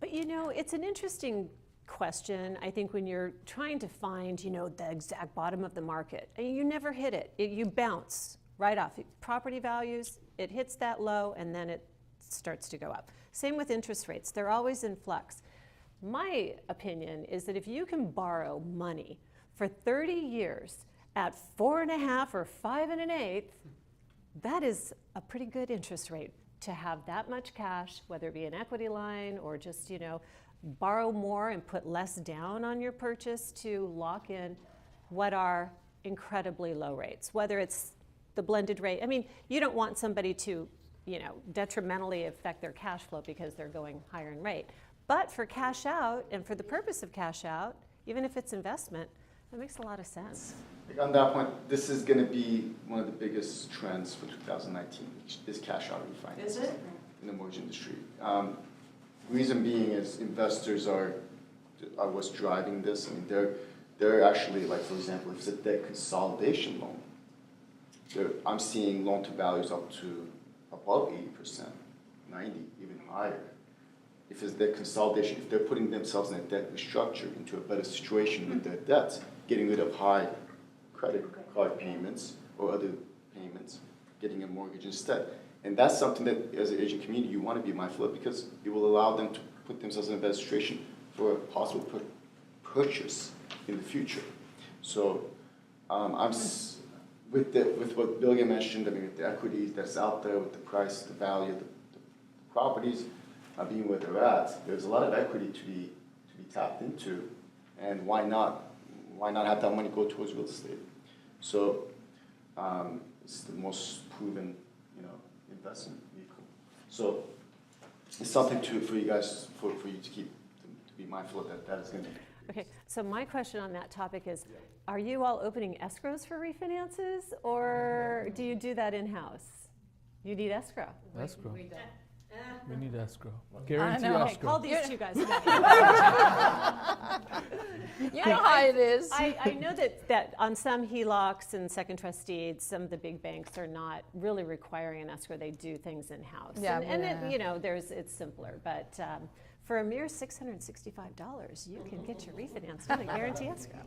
But it's an interesting question, I think, when you're trying to find, the exact bottom of the market. And you never hit it. You bounce right off. Property values, it hits that low and then it starts to go up. Same with interest rates. They're always in flux. My opinion is that if you can borrow money for 30 years at 4.5 or 5 1/8, that is a pretty good interest rate to have that much cash, whether it be an equity line or just, borrow more and put less down on your purchase to lock in what are incredibly low rates, whether it's the blended rate. I mean, you don't want somebody to, detrimentally affect their cash flow because they're going higher in rate. But for cash out and for the purpose of cash out, even if it's investment, that makes a lot of sense. On that point, this is going to be one of the biggest trends for 2019, which is cash out refinance. Is it? In the mortgage industry. Reason being is investors are what's driving this. I mean, they're actually, like, for example, if it's a debt consolidation loan, I'm seeing loan to values up to above 80%, 90%, even higher. If it's debt consolidation, if they're putting themselves in a debt restructure into a better situation with their debts, getting rid of high credit card payments or other payments, getting a mortgage instead. And that's something that, as an agent community, you want to be mindful of because it will allow them to put themselves in a better situation for a possible purchase in the future. So with what Bilge mentioned, I mean, with the equities that's out there, with the price, the value of the properties, being where they're at, there's a lot of equity to be tapped into, and why not have that money go towards real estate? So it's the most proven, investment vehicle. So it's something for you guys, for you to be mindful of that is going to be. Okay, so my question on that topic is, are you all opening escrows for refinances, or do you do that in-house? You need escrow. Escrow. We don't. We need escrow. Guarantee Okay, escrow. call these two guys. You know how it is. I know that on some HELOCs and second trust deeds, some of the big banks are not really requiring an escrow. They do things in-house. Yeah, and yeah. it's simpler. But for a mere $665, you can get your refinance done and guarantee escrow.